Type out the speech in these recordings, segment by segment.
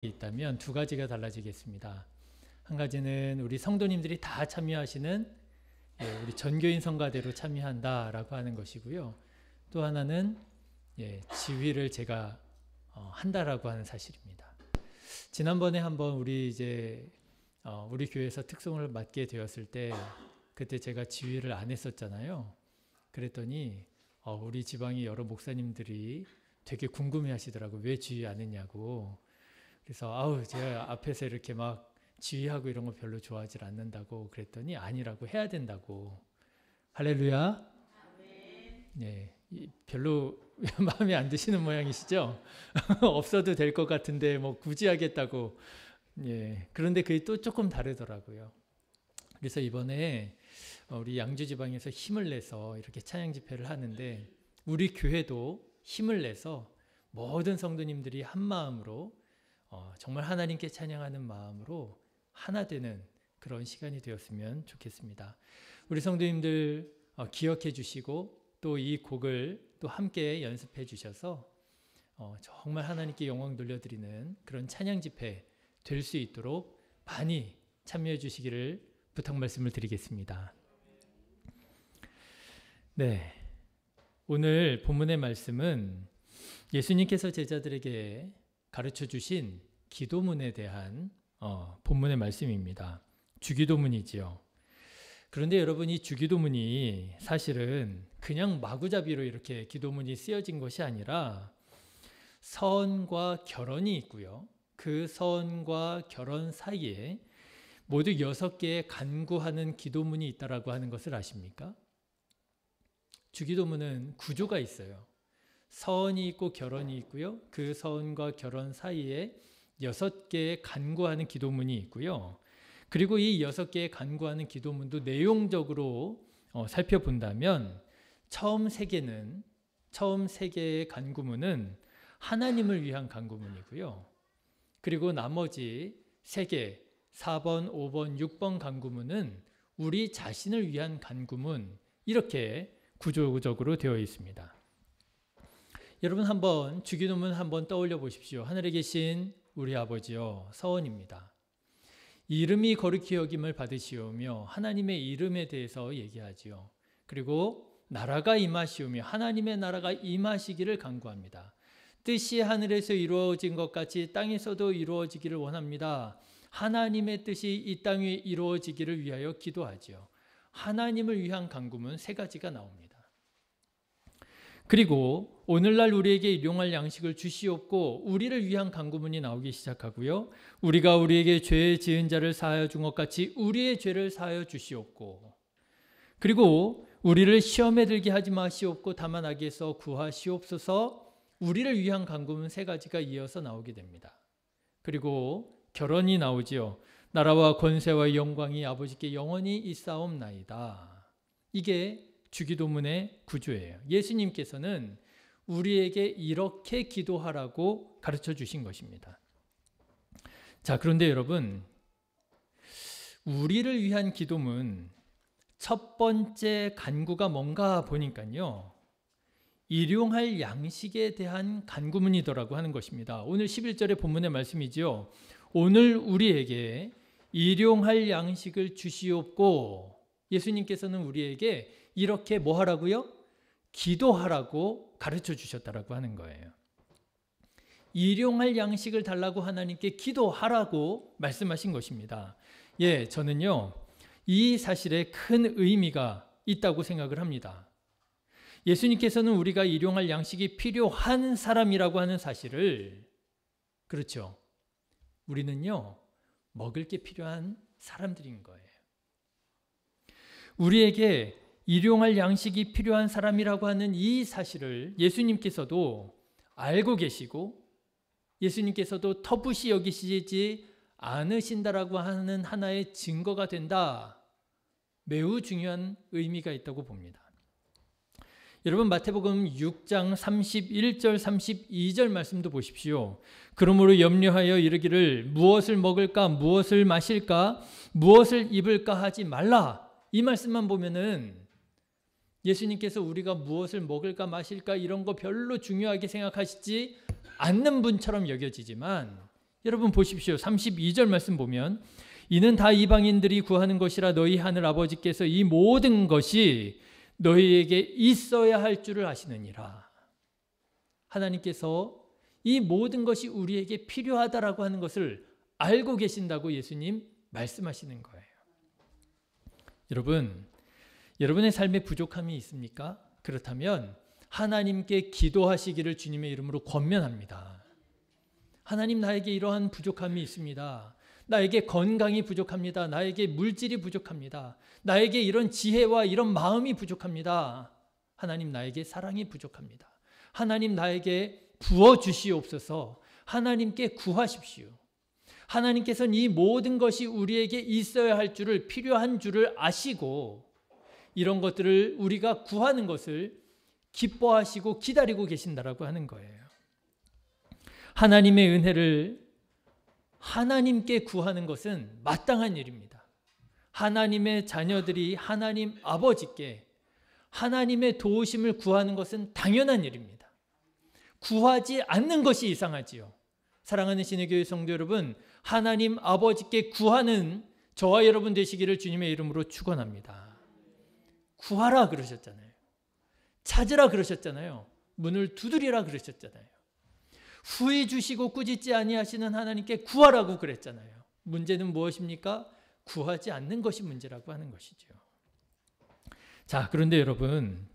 있다면 두 가지가 달라지겠습니다. 한 가지는 우리 성도님들이 다 참여하시는 우리 전교인 성가대로 참여한다라고 하는 것이고요. 또 하나는 지휘를 제가 한다라고 하는 사실입니다. 지난번에 한번 우리 교회에서 특송을 맡게 되었을 때 그때 제가 지휘를 안 했었잖아요. 그랬더니 우리 지방의 여러 목사님들이 되게 궁금해 하시더라고요. 왜 지휘 안 했냐고. 그래서 제가 앞에서 이렇게 막 지휘하고 이런 거 별로 좋아하지 않는다고 그랬더니 아니라고, 해야 된다고. 할렐루야. 네, 별로 마음에 안 드시는 모양이시죠? 없어도 될 것 같은데 뭐 굳이 하겠다고. 그런데 그게 또 조금 다르더라고요. 그래서 이번에 우리 양주 지방에서 힘을 내서 이렇게 찬양 집회를 하는데 우리 교회도 힘을 내서 모든 성도님들이 한 마음으로 정말 하나님께 찬양하는 마음으로 하나 되는 그런 시간이 되었으면 좋겠습니다. 우리 성도님들 기억해 주시고 또 이 곡을 또 함께 연습해 주셔서 정말 하나님께 영광 돌려드리는 그런 찬양 집회 될 수 있도록 많이 참여해 주시기를 부탁 말씀을 드리겠습니다. 네, 오늘 본문의 말씀은 예수님께서 제자들에게 가르쳐 주신 기도문에 대한 본문의 말씀입니다. 주기도문이지요. 그런데 여러분, 이 주기도문이 사실은 그냥 마구잡이로 이렇게 기도문이 쓰여진 것이 아니라 서원과 결언이 있고요. 그 서원과 결언 사이에 모두 6개의 간구하는 기도문이 있다라고 하는 것을 아십니까? 주기도문은 구조가 있어요. 서원이 있고 결언이 있고요. 그 서원과 결언 사이에 6개의 간구하는 기도문이 있고요. 그리고 이 6개의 간구하는 기도문도 내용적으로 살펴본다면 처음 3개의 간구문은 하나님을 위한 간구문이고요. 그리고 나머지 3개, 4번, 5번, 6번 간구문은 우리 자신을 위한 간구문, 이렇게 구조적으로 되어 있습니다. 여러분, 한번 주기도문 한번 떠올려 보십시오. 하늘에 계신 우리 아버지여, 서원입니다. 이름이 거룩히 여김을 받으시오며 하나님의 이름에 대해서 얘기하지요. 그리고 나라가 임하시오며 하나님의 나라가 임하시기를 간구합니다. 뜻이 하늘에서 이루어진 것 같이 땅에서도 이루어지기를 원합니다. 하나님의 뜻이 이 땅 위에 이루어지기를 위하여 기도하지요. 하나님을 위한 간구문 3가지가 나옵니다. 그리고 오늘날 우리에게 일용할 양식을 주시옵고, 우리를 위한 간구문이 나오기 시작하고요. 우리가 우리에게 죄 지은 자를 사하여 준 것 같이 우리의 죄를 사하여 주시옵고, 그리고 우리를 시험에 들게 하지 마시옵고 다만 악에서 구하시옵소서. 우리를 위한 간구문 3가지가 이어서 나오게 됩니다. 그리고 결언이 나오지요. 나라와 권세와 영광이 아버지께 영원히 있사옵나이다. 이게 주기도문의 구조예요. 예수님께서는 우리에게 이렇게 기도하라고 가르쳐 주신 것입니다. 자, 그런데 여러분, 우리를 위한 기도문 첫 번째 간구가 뭔가 보니까요, 일용할 양식에 대한 간구문이더라고 하는 것입니다. 오늘 11절의 본문의 말씀이지요. 오늘 우리에게 일용할 양식을 주시옵고, 예수님께서는 우리에게 이렇게 뭐 하라고요? 기도하라고 가르쳐 주셨다라고 하는 거예요. 일용할 양식을 달라고 하나님께 기도하라고 말씀하신 것입니다. 저는요, 이 사실에 큰 의미가 있다고 생각을 합니다. 예수님께서는 우리가 일용할 양식이 필요한 사람이라고 하는 사실을, 그렇죠, 우리는요, 먹을 게 필요한 사람들인 거예요. 우리에게 일용할 양식이 필요한 사람이라고 하는 이 사실을 예수님께서도 알고 계시고, 예수님께서도 터부시 여기시지 않으신다라고 하는 하나의 증거가 된다. 매우 중요한 의미가 있다고 봅니다. 여러분, 마태복음 6장 31절 32절 말씀도 보십시오. 그러므로 염려하여 이르기를 무엇을 먹을까, 무엇을 마실까, 무엇을 입을까 하지 말라. 이 말씀만 보면은 예수님께서 우리가 무엇을 먹을까 마실까 이런 거 별로 중요하게 생각하시지 않는 분처럼 여겨지지만, 여러분 보십시오. 32절 말씀 보면 이는 다 이방인들이 구하는 것이라 너희 하늘 아버지께서 이 모든 것이 너희에게 있어야 할 줄을 아시느니라. 하나님께서 이 모든 것이 우리에게 필요하다라고 하는 것을 알고 계신다고 예수님 말씀하시는 거예요. 여러분, 여러분의 삶에 부족함이 있습니까? 그렇다면 하나님께 기도하시기를 주님의 이름으로 권면합니다. 하나님, 나에게 이러한 부족함이 있습니다. 나에게 건강이 부족합니다. 나에게 물질이 부족합니다. 나에게 이런 지혜와 이런 마음이 부족합니다. 하나님, 나에게 사랑이 부족합니다. 하나님, 나에게 부어주시옵소서. 하나님께 구하십시오. 하나님께서는 이 모든 것이 우리에게 있어야 할 줄을, 필요한 줄을 아시고 이런 것들을 우리가 구하는 것을 기뻐하시고 기다리고 계신다라고 하는 거예요. 하나님의 은혜를 하나님께 구하는 것은 마땅한 일입니다. 하나님의 자녀들이 하나님 아버지께 하나님의 도우심을 구하는 것은 당연한 일입니다. 구하지 않는 것이 이상하지요. 사랑하는 신의 교회 성도 여러분, 하나님 아버지께 구하는 저와 여러분 되시기를 주님의 이름으로 축원합니다. 구하라 그러셨잖아요. 찾으라 그러셨잖아요. 문을 두드리라 그러셨잖아요. 후히 주시고 꾸짖지 아니하시는 하나님께 구하라고 그랬잖아요. 문제는 무엇입니까? 구하지 않는 것이 문제라고 하는 것이죠. 자, 그런데 여러분,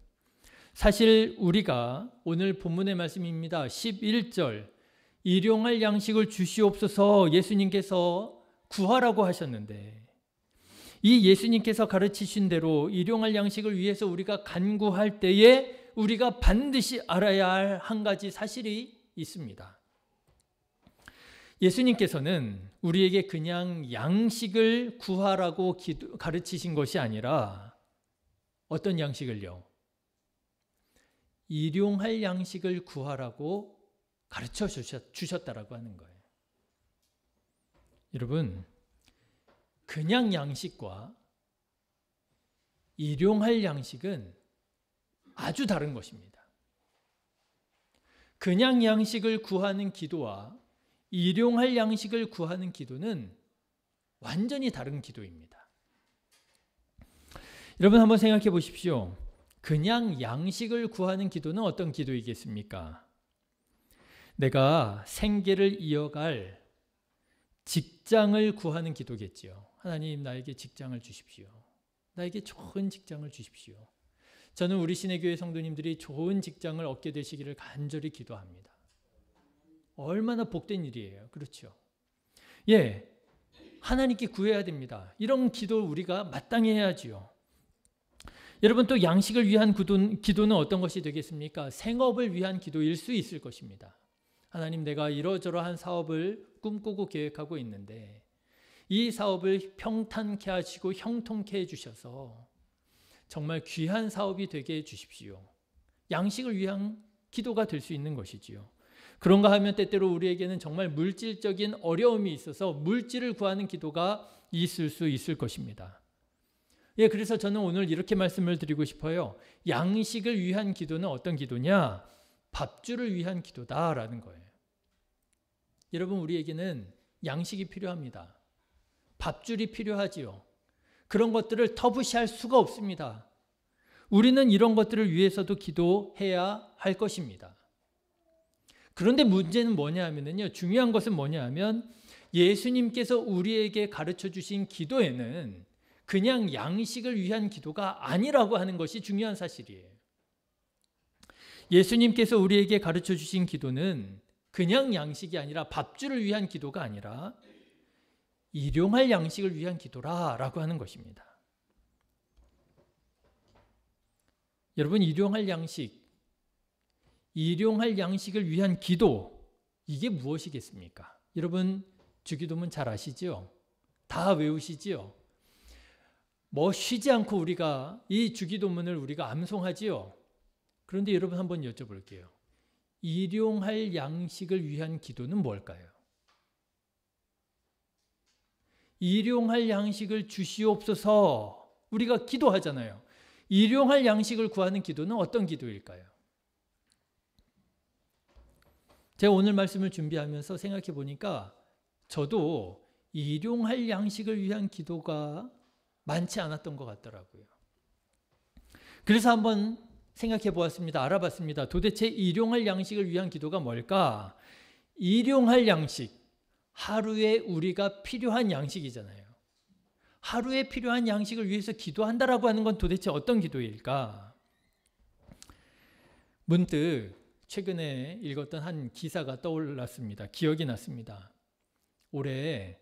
사실 우리가 오늘 본문의 말씀입니다. 11절 일용할 양식을 주시옵소서 예수님께서 구하라고 하셨는데 이 예수님께서 가르치신 대로 일용할 양식을 위해서 우리가 간구할 때에 우리가 반드시 알아야 할 한 가지 사실이 있습니다. 예수님께서는 우리에게 그냥 양식을 구하라고 가르치신 것이 아니라 어떤 양식을요? 일용할 양식을 구하라고 가르쳐 주셨다라고 하는 거예요. 여러분, 그냥 양식과 일용할 양식은 아주 다른 것입니다. 그냥 양식을 구하는 기도와 일용할 양식을 구하는 기도는 완전히 다른 기도입니다. 여러분 한번 생각해 보십시오. 그냥 양식을 구하는 기도는 어떤 기도이겠습니까? 내가 생계를 이어갈 직장을 구하는 기도겠지요. 하나님, 나에게 직장을 주십시오. 나에게 좋은 직장을 주십시오. 저는 우리 신의교회 성도님들이 좋은 직장을 얻게 되시기를 간절히 기도합니다. 얼마나 복된 일이에요. 그렇죠? 예, 하나님께 구해야 됩니다. 이런 기도 우리가 마땅히 해야지요. 여러분, 또 양식을 위한 기도는 어떤 것이 되겠습니까? 생업을 위한 기도일 수 있을 것입니다. 하나님, 내가 이러저러한 사업을 꿈꾸고 계획하고 있는데 이 사업을 평탄케 하시고 형통케 해주셔서 정말 귀한 사업이 되게 해주십시오. 양식을 위한 기도가 될 수 있는 것이지요. 그런가 하면 때때로 우리에게는 정말 물질적인 어려움이 있어서 물질을 구하는 기도가 있을 수 있을 것입니다. 예, 그래서 저는 오늘 이렇게 말씀을 드리고 싶어요. 양식을 위한 기도는 어떤 기도냐? 밥줄을 위한 기도다라는 거예요. 여러분, 우리에게는 양식이 필요합니다. 밥줄이 필요하지요. 그런 것들을 터부시할 수가 없습니다. 우리는 이런 것들을 위해서도 기도해야 할 것입니다. 그런데 문제는 뭐냐 하면요. 중요한 것은 뭐냐 하면 예수님께서 우리에게 가르쳐 주신 기도에는 그냥 양식을 위한 기도가 아니라고 하는 것이 중요한 사실이에요. 예수님께서 우리에게 가르쳐 주신 기도는 그냥 양식이 아니라 밥줄을 위한 기도가 아니라 일용할 양식을 위한 기도라고 하는 것입니다. 여러분, 일용할 양식을 위한 기도, 이게 무엇이겠습니까? 여러분, 주기도문 잘 아시죠? 다 외우시지요? 뭐 쉬지 않고 우리가 이 주기도문을 우리가 암송하지요? 그런데 여러분 한번 여쭤볼게요. 일용할 양식을 위한 기도는 뭘까요? 일용할 양식을 주시옵소서 우리가 기도하잖아요. 일용할 양식을 구하는 기도는 어떤 기도일까요? 제가 오늘 말씀을 준비하면서 생각해 보니까 저도 일용할 양식을 위한 기도가 많지 않았던 것 같더라고요. 그래서 한번 생각해 보았습니다. 알아봤습니다. 도대체 일용할 양식을 위한 기도가 뭘까? 일용할 양식, 하루에 우리가 필요한 양식이잖아요. 하루에 필요한 양식을 위해서 기도한다라고 하는 건 도대체 어떤 기도일까? 문득 최근에 읽었던 한 기사가 떠올랐습니다. 기억이 났습니다. 올해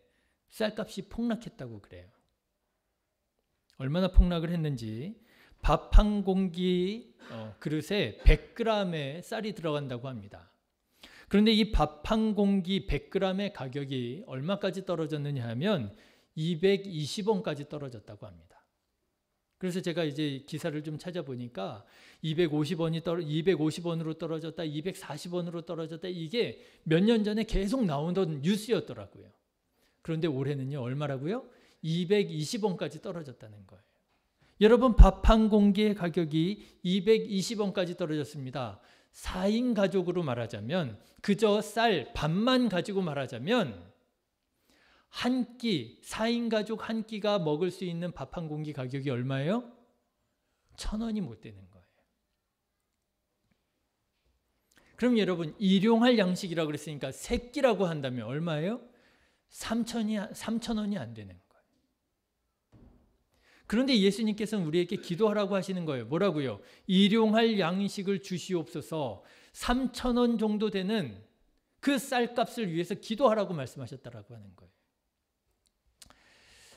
쌀값이 폭락했다고 그래요. 얼마나 폭락을 했는지 밥 한 공기 그릇에 100g의 쌀이 들어간다고 합니다. 그런데 이 밥 한 공기 100g의 가격이 얼마까지 떨어졌느냐 하면 220원까지 떨어졌다고 합니다. 그래서 제가 이제 기사를 좀 찾아보니까 250원으로 떨어졌다, 240원으로 떨어졌다, 이게 몇 년 전에 계속 나오던 뉴스였더라고요. 그런데 올해는요, 얼마라고요? 220원까지 떨어졌다는 거예요. 여러분, 밥 한 공기의 가격이 220원까지 떨어졌습니다. 4인 가족으로 말하자면, 그저 쌀 밥만 가지고 말하자면 한 끼, 4인 가족 한 끼가 먹을 수 있는 밥 한 공기 가격이 얼마예요? 1,000원이 못 되는 거예요. 그럼 여러분, 일용할 양식이라고 그랬으니까 세 끼라고 한다면 얼마예요? 3,000원이 안 되는 거예요. 그런데 예수님께서는 우리에게 기도하라고 하시는 거예요. 뭐라고요? 일용할 양식을 주시옵소서. 3,000원 정도 되는 그 쌀값을 위해서 기도하라고 말씀하셨다라고 하는 거예요.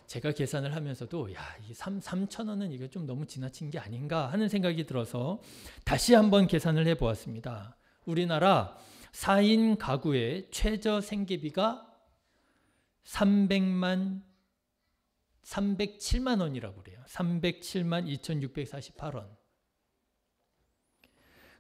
제가 계산을 하면서도 이 3,000원은 이게 좀 너무 지나친 게 아닌가 하는 생각이 들어서 다시 한번 계산을 해보았습니다. 우리나라 4인 가구의 최저 생계비가 307만 원이라고 그래요. 307만 2,648원.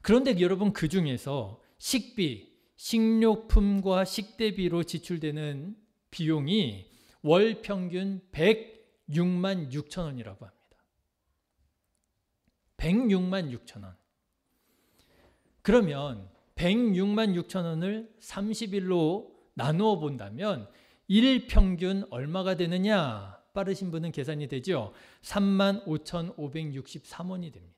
그런데 여러분, 그 중에서 식비, 식료품과 식대비로 지출되는 비용이 월 평균 106만 6천 원이라고 합니다. 106만 6천 원. 그러면 106만 6천 원을 30일로 나누어 본다면 일 평균 얼마가 되느냐? 빠르신 분은 계산이 되죠. 35,563원이 됩니다.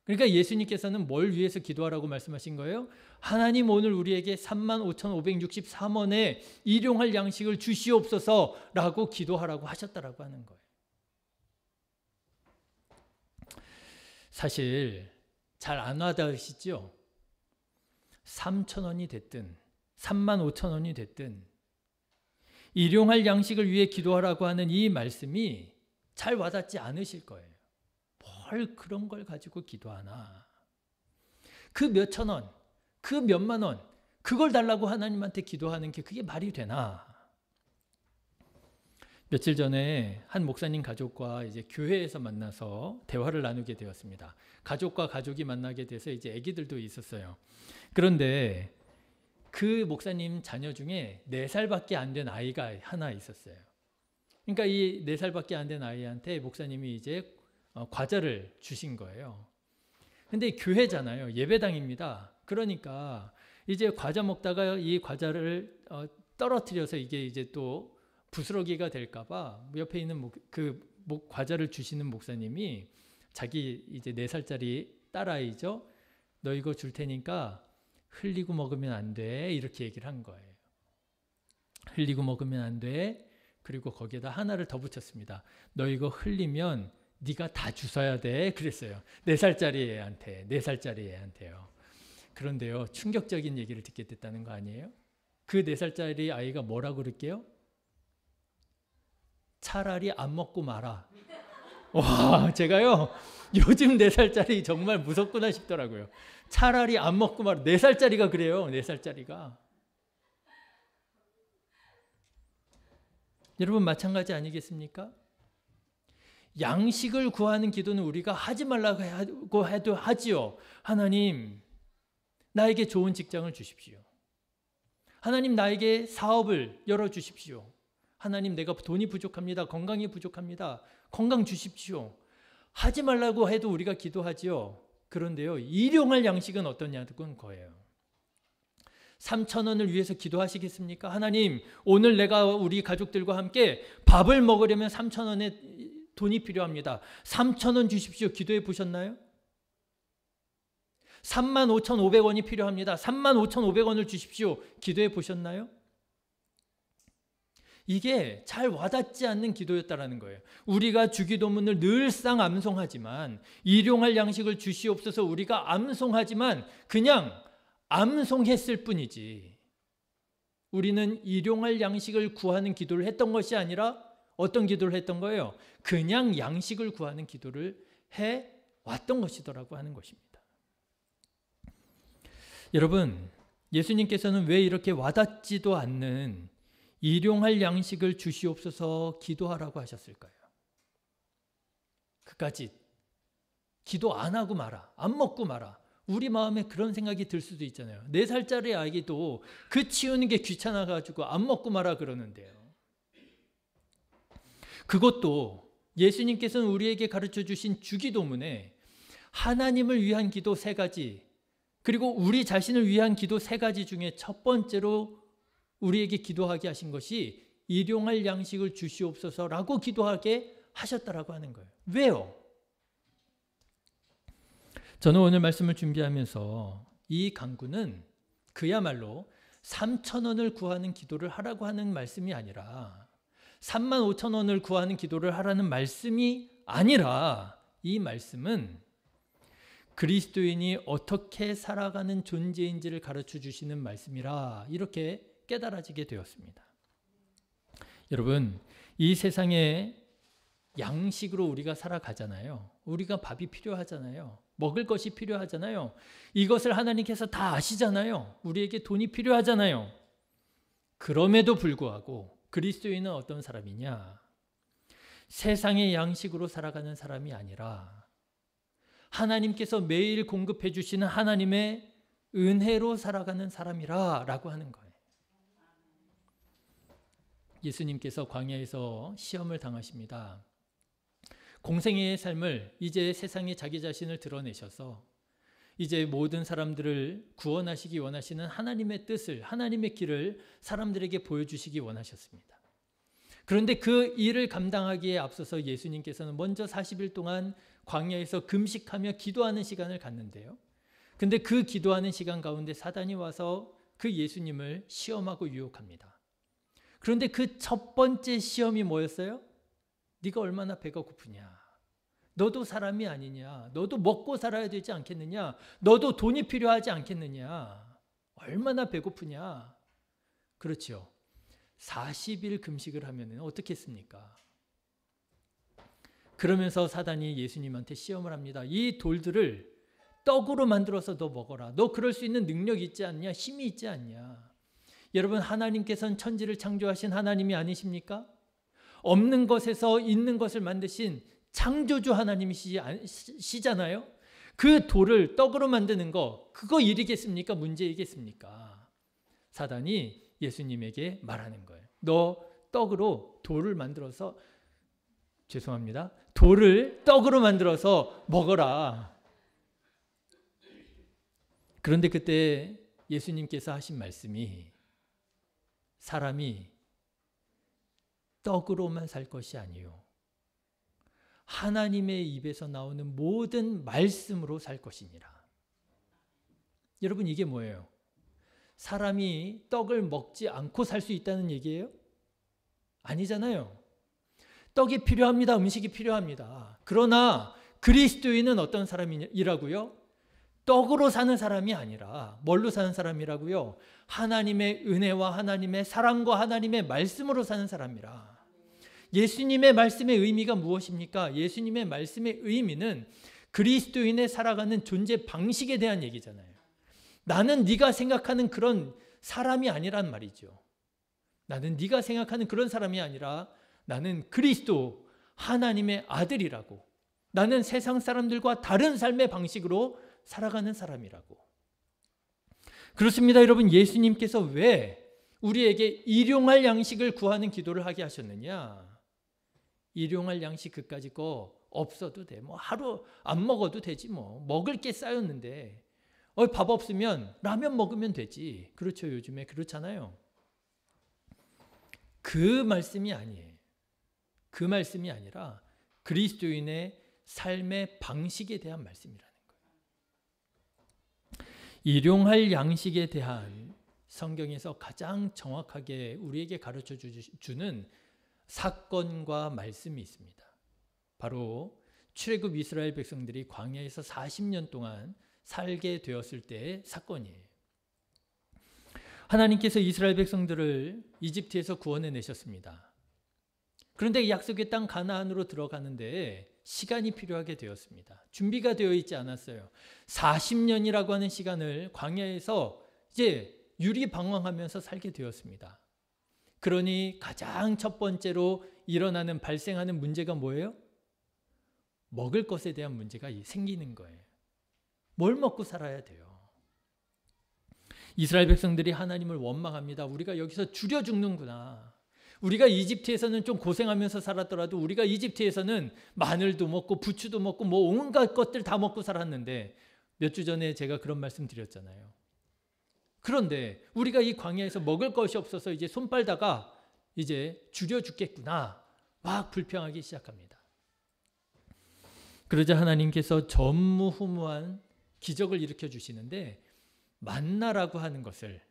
그러니까 예수님께서는 뭘 위해서 기도하라고 말씀하신 거예요? 하나님, 오늘 우리에게 35,563원의 일용할 양식을 주시옵소서라고 기도하라고 하셨다라고 하는 거예요. 사실 잘 안 와닿으시죠? 3,000원이 됐든 35,000원이 됐든 일용할 양식을 위해 기도하라고 하는 이 말씀이 잘 와닿지 않으실 거예요. 뭘 그런 걸 가지고 기도하나. 그 몇천 원, 그 몇만 원, 그걸 달라고 하나님한테 기도하는 게 그게 말이 되나. 며칠 전에 한 목사님 가족과 이제 교회에서 만나서 대화를 나누게 되었습니다. 가족과 가족이 만나게 돼서 이제 아기들도 있었어요. 그런데 그 목사님 자녀 중에 4살밖에 안 된 아이가 하나 있었어요. 그러니까 이 4살밖에 안 된 아이한테 목사님이 이제 과자를 주신 거예요. 근데 교회잖아요. 예배당입니다. 그러니까 이제 과자 먹다가 이 과자를 떨어뜨려서 이게 이제 또 부스러기가 될까봐 옆에 있는 과자를 주시는 목사님이 자기 이제 4살짜리 딸아이죠. 너 이거 줄 테니까 흘리고 먹으면 안 돼. 이렇게 얘기를 한 거예요. 흘리고 먹으면 안 돼. 그리고 거기에다 하나를 더 붙였습니다. 너 이거 흘리면 네가 다 주워야 돼. 그랬어요. 4살짜리 애한테. 4살짜리 애한테요. 그런데요, 충격적인 얘기를 듣게 됐다는 거 아니에요? 그 4살짜리 아이가 뭐라고 그럴게요? 차라리 안 먹고 마라. 와, 제가요, 요즘 4살짜리 정말 무섭구나 싶더라고요. 차라리 안 먹고 마라. 4살짜리가 그래요. 4살짜리가. 여러분, 마찬가지 아니겠습니까? 양식을 구하는 기도는 우리가 하지 말라고 해도 하지요. 하나님, 나에게 좋은 직장을 주십시오. 하나님, 나에게 사업을 열어주십시오. 하나님, 내가 돈이 부족합니다. 건강이 부족합니다. 건강 주십시오. 하지 말라고 해도 우리가 기도하지요. 그런데요, 일용할 양식은 어떠냐는 거예요. 3,000원을 위해서 기도하시겠습니까? 하나님, 오늘 내가 우리 가족들과 함께 밥을 먹으려면 3,000원의 돈이 필요합니다. 3,000원 주십시오. 기도해 보셨나요? 35,500원이 필요합니다. 35,500원을 주십시오. 기도해 보셨나요? 이게 잘 와닿지 않는 기도였다라는 거예요. 우리가 주기도문을 늘상 암송하지만, 일용할 양식을 주시옵소서 우리가 암송하지만 그냥 암송했을 뿐이지, 우리는 일용할 양식을 구하는 기도를 했던 것이 아니라 어떤 기도를 했던 거예요? 그냥 양식을 구하는 기도를 해왔던 것이더라고 하는 것입니다. 여러분, 예수님께서는 왜 이렇게 와닿지도 않는 일용할 양식을 주시옵소서 기도하라고 하셨을까요? 그까짓 기도 안 하고 마라, 안 먹고 마라. 우리 마음에 그런 생각이 들 수도 있잖아요. 4살짜리 아기도 그 치우는 게 귀찮아가지고 안 먹고 마라 그러는데요. 그것도 예수님께서는 우리에게 가르쳐 주신 주기도문에 하나님을 위한 기도 3가지, 그리고 우리 자신을 위한 기도 3가지 중에 첫 번째로 우리에게 기도하게 하신 것이 일용할 양식을 주시옵소서라고 기도하게 하셨다라고 하는 거예요. 왜요? 저는 오늘 말씀을 준비하면서 이 강구는 그야말로 3,000원을 구하는 기도를 하라고 하는 말씀이 아니라, 35,000원을 구하는 기도를 하라는 말씀이 아니라, 이 말씀은 그리스도인이 어떻게 살아가는 존재인지를 가르쳐 주시는 말씀이라 이렇게 깨달아지게 되었습니다. 여러분, 이 세상에 양식으로 우리가 살아가잖아요. 우리가 밥이 필요하잖아요. 먹을 것이 필요하잖아요. 이것을 하나님께서 다 아시잖아요. 우리에게 돈이 필요하잖아요. 그럼에도 불구하고 그리스도인은 어떤 사람이냐? 세상의 양식으로 살아가는 사람이 아니라 하나님께서 매일 공급해 주시는 하나님의 은혜로 살아가는 사람이라고 하는 거예요. 예수님께서 광야에서 시험을 당하십니다. 공생애의 삶을 이제 세상에 자기 자신을 드러내셔서 이제 모든 사람들을 구원하시기 원하시는 하나님의 뜻을, 하나님의 길을 사람들에게 보여주시기 원하셨습니다. 그런데 그 일을 감당하기에 앞서서 예수님께서는 먼저 40일 동안 광야에서 금식하며 기도하는 시간을 갖는데요. 근데 그 기도하는 시간 가운데 사단이 와서 그 예수님을 시험하고 유혹합니다. 그런데 그 첫 번째 시험이 뭐였어요? 네가 얼마나 배가 고프냐? 너도 사람이 아니냐? 너도 먹고 살아야 되지 않겠느냐? 너도 돈이 필요하지 않겠느냐? 얼마나 배고프냐? 그렇죠. 40일 금식을 하면 어떻게 했습니까? 그러면서 사단이 예수님한테 시험을 합니다. 이 돌들을 떡으로 만들어서 너 먹어라. 너 그럴 수 있는 능력이 있지 않냐? 힘이 있지 않냐? 여러분, 하나님께서는 천지를 창조하신 하나님이 아니십니까? 없는 것에서 있는 것을 만드신 창조주 하나님이시잖아요. 그 돌을 떡으로 만드는 거, 그거 일이겠습니까? 문제이겠습니까? 사단이 예수님에게 말하는 거예요. 너 떡으로 돌을 만들어서, 죄송합니다, 돌을 떡으로 만들어서 먹어라. 그런데 그때 예수님께서 하신 말씀이, 사람이 떡으로만 살 것이 아니요 하나님의 입에서 나오는 모든 말씀으로 살 것이니라. 여러분, 이게 뭐예요? 사람이 떡을 먹지 않고 살 수 있다는 얘기예요? 아니잖아요. 떡이 필요합니다. 음식이 필요합니다. 그러나 그리스도인은 어떤 사람이라고요? 떡으로 사는 사람이 아니라 뭘로 사는 사람이라고요? 하나님의 은혜와 하나님의 사랑과 하나님의 말씀으로 사는 사람이라. 예수님의 말씀의 의미가 무엇입니까? 예수님의 말씀의 의미는 그리스도인의 살아가는 존재 방식에 대한 얘기잖아요. 나는 네가 생각하는 그런 사람이 아니란 말이죠. 나는 네가 생각하는 그런 사람이 아니라 나는 그리스도 하나님의 아들이라고, 나는 세상 사람들과 다른 삶의 방식으로 살아가는 사람이라고. 그렇습니다. 여러분, 예수님께서 왜 우리에게 일용할 양식을 구하는 기도를 하게 하셨느냐? 일용할 양식 그까짓 거 없어도 돼. 뭐 하루 안 먹어도 되지 뭐. 먹을 게 쌓였는데 밥 없으면 라면 먹으면 되지. 그렇죠. 요즘에 그렇잖아요. 그 말씀이 아니에요. 그 말씀이 아니라 그리스도인의 삶의 방식에 대한 말씀이라는 거예요. 일용할 양식에 대한 성경에서 가장 정확하게 우리에게 가르쳐 주는 사건과 말씀이 있습니다. 바로 출애굽 이스라엘 백성들이 광야에서 40년 동안 살게 되었을 때의 사건이에요. 하나님께서 이스라엘 백성들을 이집트에서 구원해 내셨습니다. 그런데 약속의 땅 가나안으로 들어가는데 시간이 필요하게 되었습니다. 준비가 되어 있지 않았어요. 40년이라고 하는 시간을 광야에서 이제 유리방황하면서 살게 되었습니다. 그러니 가장 첫 번째로 일어나는 발생하는 문제가 뭐예요? 먹을 것에 대한 문제가 생기는 거예요. 뭘 먹고 살아야 돼요? 이스라엘 백성들이 하나님을 원망합니다. 우리가 여기서 줄여 죽는구나. 우리가 이집트에서는 좀 고생하면서 살았더라도 우리가 이집트에서는 마늘도 먹고 부추도 먹고 뭐 온갖 것들 다 먹고 살았는데 몇 주 전에 제가 그런 말씀 드렸잖아요. 그런데 우리가 이 광야에서 먹을 것이 없어서 이제 손 빨다가 이제 줄여 죽겠구나. 막 불평하기 시작합니다. 그러자 하나님께서 전무후무한 기적을 일으켜 주시는데 만나라고 하는 것을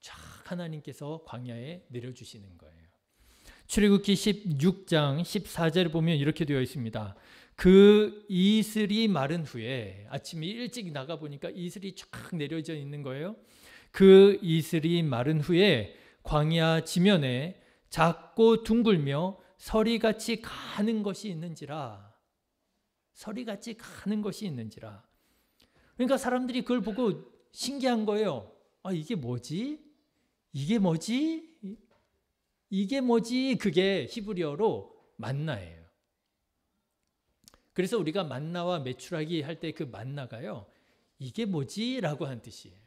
쫙 하나님께서 광야에 내려주시는 거예요. 출애굽기 16장 14절을 보면 이렇게 되어 있습니다. 그 이슬이 마른 후에 아침에 일찍 나가보니까 이슬이 쫙 내려져 있는 거예요. 그 이슬이 마른 후에 광야 지면에 작고 둥글며 서리같이 가는 것이 있는지라. 서리같이 가는 것이 있는지라. 그러니까 사람들이 그걸 보고 신기한 거예요. 이게 뭐지? 이게 뭐지? 이게 뭐지? 그게 히브리어로 만나예요. 그래서 우리가 만나와 메추라기 할 때 그 만나가요. 이게 뭐지? 라고 하는 뜻이에요.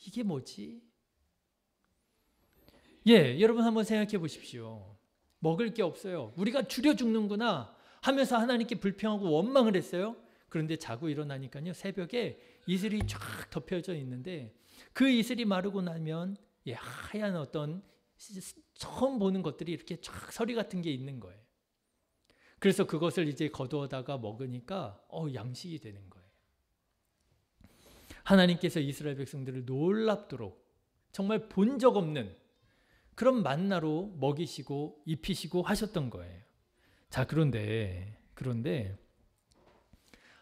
이게 뭐지? 여러분 한번 생각해 보십시오. 먹을 게 없어요. 우리가 줄여 죽는구나 하면서 하나님께 불평하고 원망을 했어요. 그런데 자고 일어나니까요. 새벽에 이슬이 쫙 덮여져 있는데 그 이슬이 마르고 나면 하얀 어떤 처음 보는 것들이 이렇게 쫙 서리 같은 게 있는 거예요. 그래서 그것을 이제 거두어다가 먹으니까 양식이 되는 거예요. 하나님께서 이스라엘 백성들을 놀랍도록 정말 본 적 없는 그런 만나로 먹이시고 입히시고 하셨던 거예요. 자, 그런데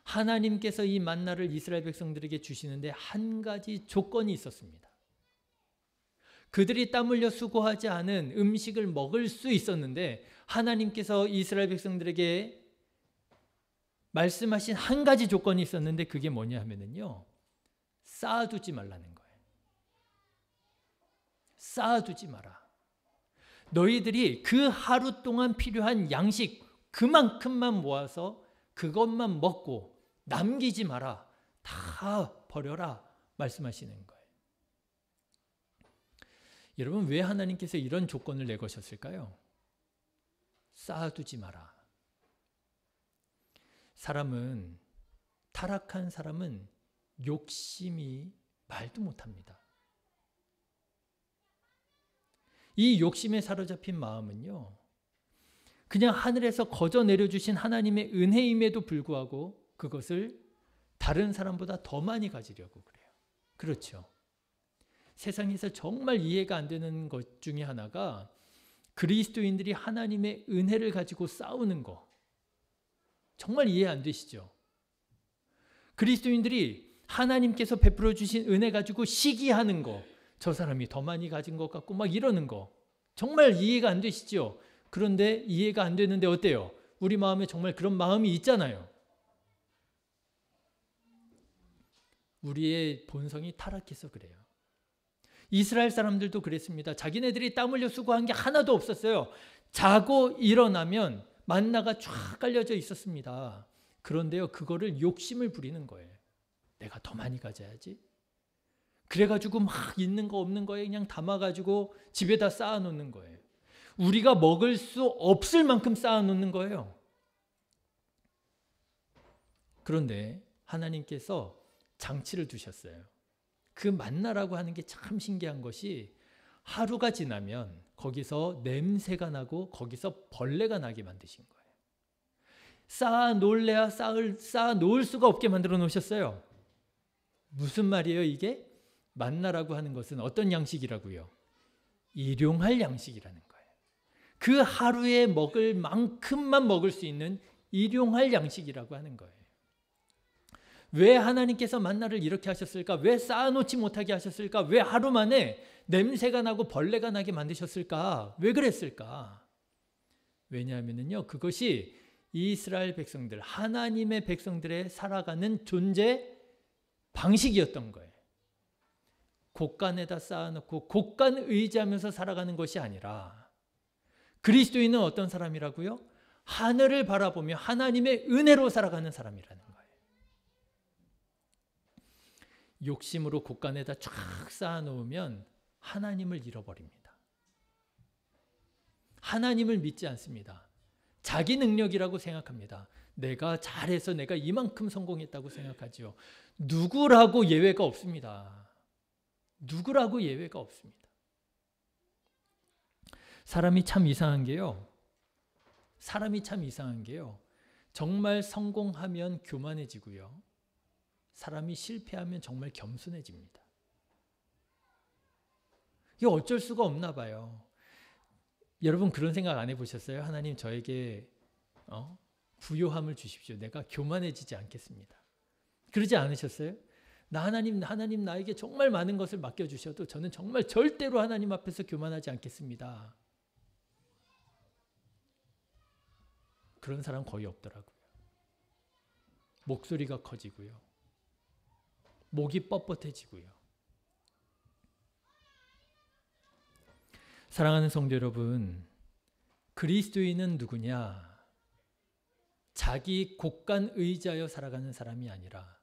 하나님께서 이 만나를 이스라엘 백성들에게 주시는데 한 가지 조건이 있었습니다. 그들이 땀 흘려 수고하지 않은 음식을 먹을 수 있었는데 하나님께서 이스라엘 백성들에게 말씀하신 한 가지 조건이 있었는데 그게 뭐냐 하면은요. 쌓아두지 말라는 거예요. 쌓아두지 마라. 너희들이 그 하루 동안 필요한 양식 그만큼만 모아서 그것만 먹고 남기지 마라. 다 버려라 말씀하시는 거예요. 여러분 왜 하나님께서 이런 조건을 내거셨을까요? 쌓아두지 마라. 타락한 사람은 욕심이 말도 못합니다. 이 욕심에 사로잡힌 마음은요. 그냥 하늘에서 거저 내려주신 하나님의 은혜임에도 불구하고 그것을 다른 사람보다 더 많이 가지려고 그래요. 그렇죠. 세상에서 정말 이해가 안 되는 것 중에 하나가 그리스도인들이 하나님의 은혜를 가지고 싸우는 거. 정말 이해 안 되시죠? 그리스도인들이 하나님께서 베풀어 주신 은혜 가지고 시기하는 거. 저 사람이 더 많이 가진 것 같고 막 이러는 거. 정말 이해가 안 되시죠? 그런데 이해가 안 되는데 어때요? 우리 마음에 정말 그런 마음이 있잖아요. 우리의 본성이 타락해서 그래요. 이스라엘 사람들도 그랬습니다. 자기네들이 땀 흘려 수고한 게 하나도 없었어요. 자고 일어나면 만나가 쫙 깔려져 있었습니다. 그런데요, 그거를 욕심을 부리는 거예요. 내가 더 많이 가져야지. 그래가지고 막 있는 거 없는 거에 그냥 담아가지고 집에다 쌓아놓는 거예요. 우리가 먹을 수 없을 만큼 쌓아놓는 거예요. 그런데 하나님께서 장치를 두셨어요. 그 만나라고 하는 게 참 신기한 것이 하루가 지나면 거기서 냄새가 나고 거기서 벌레가 나게 만드신 거예요. 쌓아 놓을래야 쌓아 놓을 수가 없게 만들어 놓으셨어요. 무슨 말이에요 이게? 만나라고 하는 것은 어떤 양식이라고요? 일용할 양식이라는 거예요. 그 하루에 먹을 만큼만 먹을 수 있는 일용할 양식이라고 하는 거예요. 왜 하나님께서 만나를 이렇게 하셨을까? 왜 쌓아놓지 못하게 하셨을까? 왜 하루 만에 냄새가 나고 벌레가 나게 만드셨을까? 왜 그랬을까? 왜냐하면요, 그것이 이스라엘 백성들, 하나님의 백성들의 살아가는 존재 방식이었던 거예요. 곳간에다 쌓아놓고 곳간 의지하면서 살아가는 것이 아니라 그리스도인은 어떤 사람이라고요? 하늘을 바라보며 하나님의 은혜로 살아가는 사람이라는 거예요. 욕심으로 곳간에다 쫙 쌓아놓으면 하나님을 잃어버립니다. 하나님을 믿지 않습니다. 자기 능력이라고 생각합니다. 내가 잘해서 내가 이만큼 성공했다고 생각하죠. 누구라고 예외가 없습니다. 누구라고 예외가 없습니다. 사람이 참 이상한 게요. 정말 성공하면 교만해지고요. 사람이 실패하면 정말 겸손해집니다. 이게 어쩔 수가 없나 봐요. 여러분 그런 생각 안 해보셨어요? 하나님 저에게 부요함을 주십시오. 내가 교만해지지 않겠습니다. 그러지 않으셨어요? 하나님 나에게 정말 많은 것을 맡겨주셔도 저는 정말 절대로 하나님 앞에서 교만하지 않겠습니다. 그런 사람 거의 없더라고요. 목소리가 커지고요. 목이 뻣뻣해지고요. 사랑하는 성도 여러분, 그리스도인은 누구냐? 자기 곳간 의지하여 살아가는 사람이 아니라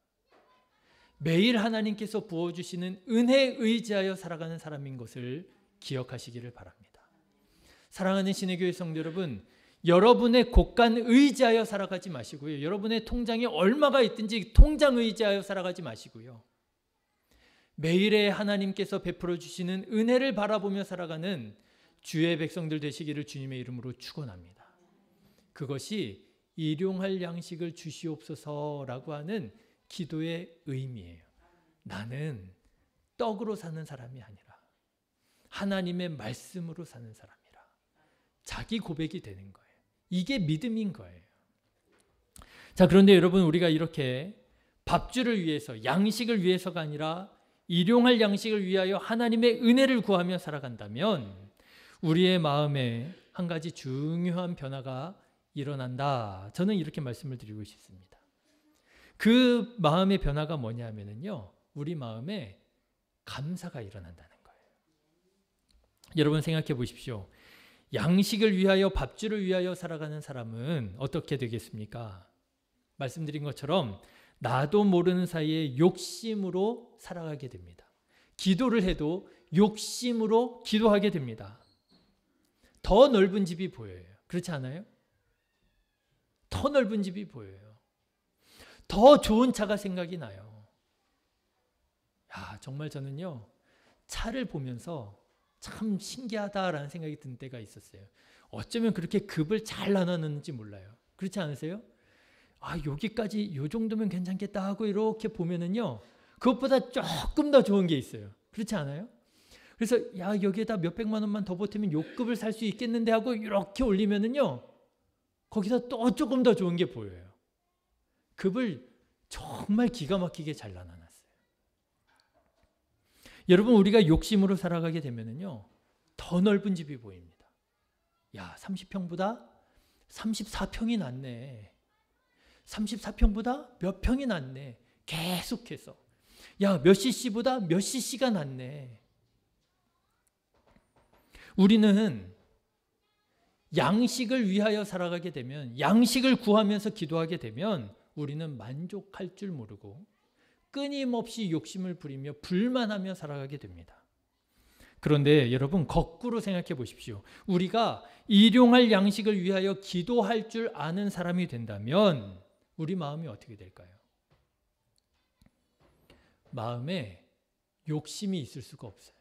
매일 하나님께서 부어주시는 은혜에 의지하여 살아가는 사람인 것을 기억하시기를 바랍니다. 사랑하는 신의교회 성도 여러분, 여러분의 곳간 의지하여 살아가지 마시고요. 여러분의 통장에 얼마가 있든지 통장 의지하여 살아가지 마시고요. 매일의 하나님께서 베풀어 주시는 은혜를 바라보며 살아가는 주의 백성들 되시기를 주님의 이름으로 축원합니다. 그것이 일용할 양식을 주시옵소서라고 하는 기도의 의미예요. 나는 떡으로 사는 사람이 아니라 하나님의 말씀으로 사는 사람이라. 자기 고백이 되는 거예요. 이게 믿음인 거예요. 자, 그런데 여러분 우리가 이렇게 밥줄을 위해서 양식을 위해서가 아니라 일용할 양식을 위하여 하나님의 은혜를 구하며 살아간다면 우리의 마음에 한 가지 중요한 변화가 일어난다. 저는 이렇게 말씀을 드리고 싶습니다. 그 마음의 변화가 뭐냐면요, 우리 마음에 감사가 일어난다는 거예요. 여러분 생각해 보십시오. 양식을 위하여 밥줄을 위하여 살아가는 사람은 어떻게 되겠습니까? 말씀드린 것처럼 나도 모르는 사이에 욕심으로 살아가게 됩니다. 기도를 해도 욕심으로 기도하게 됩니다. 더 넓은 집이 보여요. 그렇지 않아요? 더 넓은 집이 보여요. 더 좋은 차가 생각이 나요. 야, 정말 저는요, 차를 보면서 참 신기하다라는 생각이 든 때가 있었어요. 어쩌면 그렇게 급을 잘 나눴는지 몰라요. 그렇지 않으세요? 아, 여기까지 요 정도면 괜찮겠다 하고 이렇게 보면은요, 그것보다 조금 더 좋은 게 있어요. 그렇지 않아요? 그래서 야, 여기에다 몇백만 원만 더 보태면 요 급을 살 수 있겠는데 하고 이렇게 올리면은요, 거기다 또 조금 더 좋은 게 보여요. 급을 정말 기가 막히게 잘 나눠놨어요. 여러분 우리가 욕심으로 살아가게 되면은요, 더 넓은 집이 보입니다. 야, 30평보다 34평이 낫네. 34평보다 몇 평이 낫네. 계속해서. 야, 몇 cc보다 몇 cc가 낫네. 우리는 양식을 위하여 살아가게 되면, 양식을 구하면서 기도하게 되면 우리는 만족할 줄 모르고 끊임없이 욕심을 부리며 불만하며 살아가게 됩니다. 그런데 여러분 거꾸로 생각해 보십시오. 우리가 일용할 양식을 위하여 기도할 줄 아는 사람이 된다면 우리 마음이 어떻게 될까요? 마음에 욕심이 있을 수가 없어요.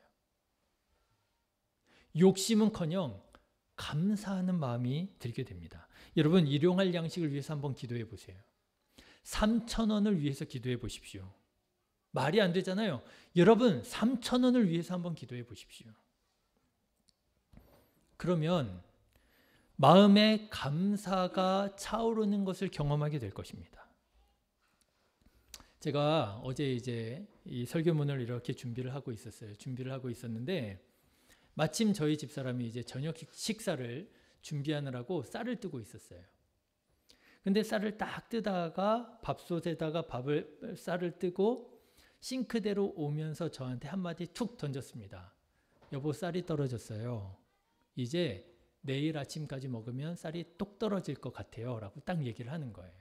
욕심은커녕 감사하는 마음이 들게 됩니다. 여러분, 일용할 양식을 위해서 한번 기도해 보세요. 3,000원을 위해서 기도해 보십시오. 말이 안 되잖아요. 여러분, 3,000원을 위해서 한번 기도해 보십시오. 그러면 마음에 감사가 차오르는 것을 경험하게 될 것입니다. 제가 어제 이제 이 설교문을 이렇게 준비를 하고 있었어요. 준비를 하고 있었는데 마침 저희 집사람이 이제 저녁 식사를 준비하느라고 쌀을 뜨고 있었어요. 근데 쌀을 딱 뜨다가 밥솥에다가 쌀을 뜨고 싱크대로 오면서 저한테 한마디 툭 던졌습니다. 여보, 쌀이 떨어졌어요. 이제 내일 아침까지 먹으면 쌀이 똑 떨어질 것 같아요. 라고 딱 얘기를 하는 거예요.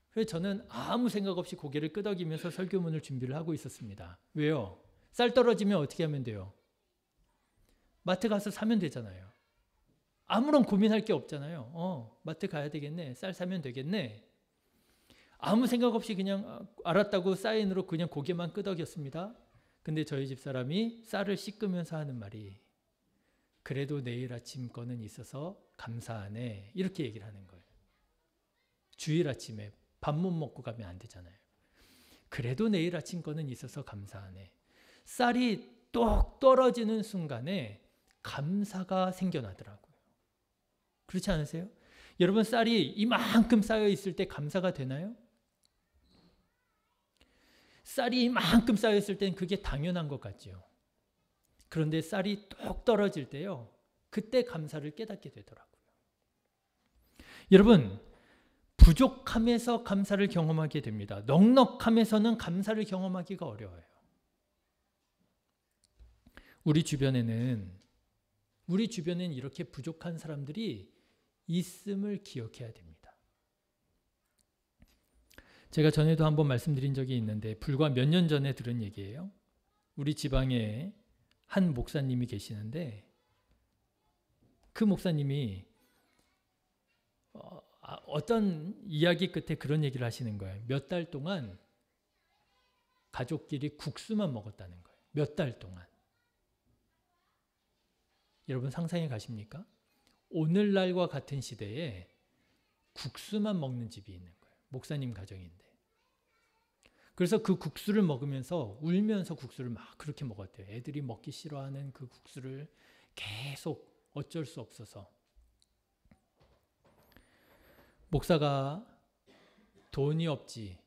그래서 저는 아무 생각 없이 고개를 끄덕이면서 설교문을 준비를 하고 있었습니다. 왜요? 쌀 떨어지면 어떻게 하면 돼요? 마트 가서 사면 되잖아요. 아무런 고민할 게 없잖아요. 마트 가야 되겠네. 쌀 사면 되겠네. 아무 생각 없이 그냥 알았다고 사인으로 그냥 고개만 끄덕였습니다. 근데 저희 집사람이 쌀을 씻으면서 하는 말이 그래도 내일 아침 거는 있어서 감사하네. 이렇게 얘기를 하는 거예요. 주일 아침에 밥 못 먹고 가면 안 되잖아요. 그래도 내일 아침 거는 있어서 감사하네. 쌀이 똑 떨어지는 순간에 감사가 생겨나더라고요. 그렇지 않으세요? 여러분, 쌀이 이만큼 쌓여 있을 때 감사가 되나요? 쌀이 이만큼 쌓여 있을 때는 그게 당연한 것 같죠. 그런데 쌀이 똑 떨어질 때요, 그때 감사를 깨닫게 되더라고요. 여러분, 부족함에서 감사를 경험하게 됩니다. 넉넉함에서는 감사를 경험하기가 어려워요. 우리 주변에는 이렇게 부족한 사람들이 있음을 기억해야 됩니다. 제가 전에도 한번 말씀드린 적이 있는데 불과 몇 년 전에 들은 얘기예요. 우리 지방에 한 목사님이 계시는데 그 목사님이 어떤 이야기 끝에 그런 얘기를 하시는 거예요. 몇 달 동안 가족끼리 국수만 먹었다는 거예요. 몇 달 동안. 여러분, 상상해 가십니까? 오늘날과 같은 시대에 국수만 먹는 집이 있는 거예요. 목사님 가정인데. 그래서 그 국수를 먹으면서 울면서 국수를 막 그렇게 먹었대요. 애들이 먹기 싫어하는 그 국수를 계속 어쩔 수 없어서. 목사가 돈이 없지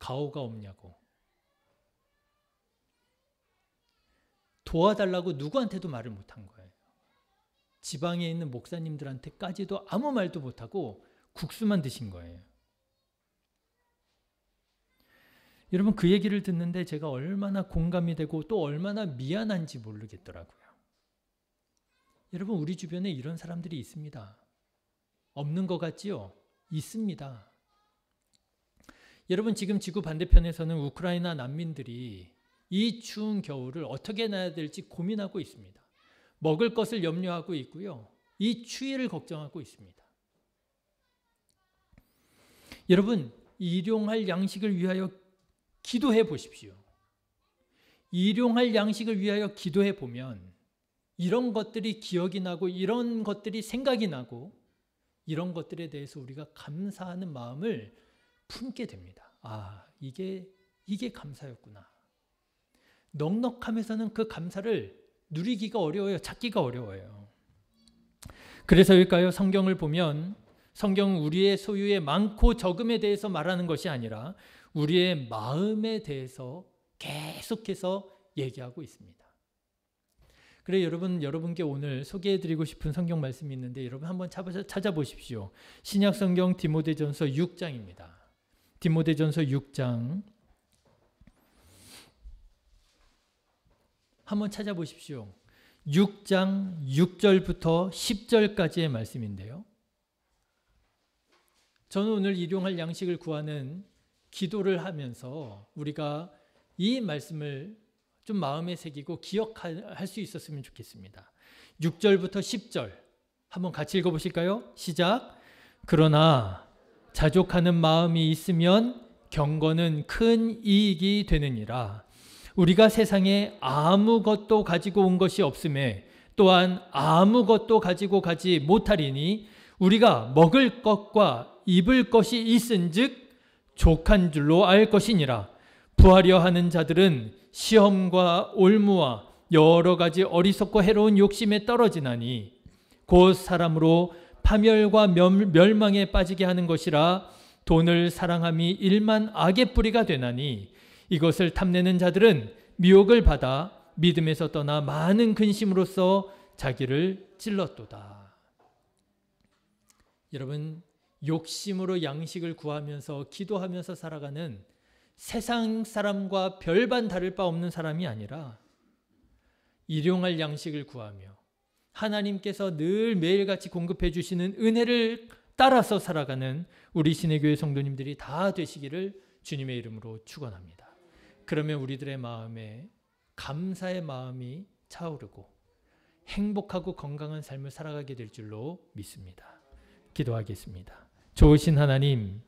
가오가 없냐고, 도와달라고 누구한테도 말을 못한 거예요. 지방에 있는 목사님들한테까지도 아무 말도 못하고 국수만 드신 거예요. 여러분, 그 얘기를 듣는데 제가 얼마나 공감이 되고 또 얼마나 미안한지 모르겠더라고요. 여러분, 우리 주변에 이런 사람들이 있습니다. 없는 것 같지요? 있습니다. 여러분, 지금 지구 반대편에서는 우크라이나 난민들이 이 추운 겨울을 어떻게 나야 될지 고민하고 있습니다. 먹을 것을 염려하고 있고요. 이 추위를 걱정하고 있습니다. 여러분, 일용할 양식을 위하여 기도해 보십시오. 일용할 양식을 위하여 기도해 보면 이런 것들이 기억이 나고 이런 것들이 생각이 나고 이런 것들에 대해서 우리가 감사하는 마음을 품게 됩니다. 아, 이게 감사였구나. 넉넉함에서는 그 감사를 누리기가 어려워요. 찾기가 어려워요. 그래서일까요? 성경을 보면 성경은 우리의 소유의 많고 적음에 대해서 말하는 것이 아니라 우리의 마음에 대해서 계속해서 얘기하고 있습니다. 그래, 여러분께 오늘 소개해드리고 싶은 성경 말씀이 있는데 여러분 한번 찾아보십시오. 신약성경 디모데전서 6장입니다. 디모데전서 6장 한번 찾아보십시오. 6장 6절부터 10절까지의 말씀인데요. 저는 오늘 일용할 양식을 구하는 기도를 하면서 우리가 이 말씀을 좀 마음에 새기고 기억할 수 있었으면 좋겠습니다. 6절부터 10절 한번 같이 읽어보실까요? 시작. 그러나 자족하는 마음이 있으면 경건은 큰 이익이 되느니라. 우리가 세상에 아무것도 가지고 온 것이 없음에 또한 아무것도 가지고 가지 못하리니 우리가 먹을 것과 입을 것이 있은즉 족한 줄로 알 것이니라. 부하려 하는 자들은 시험과 올무와 여러 가지 어리석고 해로운 욕심에 떨어지나니 곧 사람으로 파멸과 멸망에 빠지게 하는 것이라. 돈을 사랑함이 일만 악의 뿌리가 되나니 이것을 탐내는 자들은 미혹을 받아 믿음에서 떠나 많은 근심으로써 자기를 찔렀도다. 여러분, 욕심으로 양식을 구하면서 기도하면서 살아가는 세상 사람과 별반 다를 바 없는 사람이 아니라 일용할 양식을 구하며 하나님께서 늘 매일같이 공급해 주시는 은혜를 따라서 살아가는 우리 신의교회 성도님들이 다 되시기를 주님의 이름으로 축원합니다. 그러면 우리들의 마음에 감사의 마음이 차오르고 행복하고 건강한 삶을 살아가게 될 줄로 믿습니다. 기도하겠습니다. 좋으신 하나님,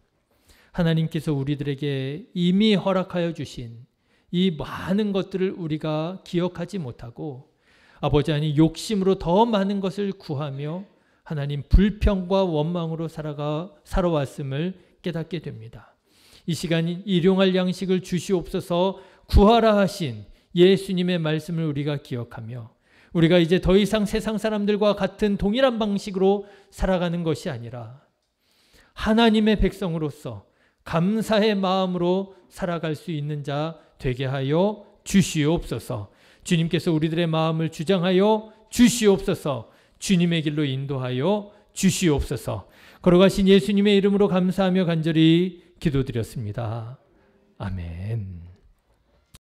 하나님께서 우리들에게 이미 허락하여 주신 이 많은 것들을 우리가 기억하지 못하고 아버지 하나님 욕심으로 더 많은 것을 구하며 하나님 불평과 원망으로 살아왔음을 깨닫게 됩니다. 이 시간 일용할 양식을 주시옵소서 구하라 하신 예수님의 말씀을 우리가 기억하며 우리가 이제 더 이상 세상 사람들과 같은 동일한 방식으로 살아가는 것이 아니라 하나님의 백성으로서 감사의 마음으로 살아갈 수 있는 자 되게 하여 주시옵소서. 주님께서 우리들의 마음을 주장하여 주시옵소서. 주님의 길로 인도하여 주시옵소서. 걸어가신 예수님의 이름으로 감사하며 간절히 기도드렸습니다. 아멘.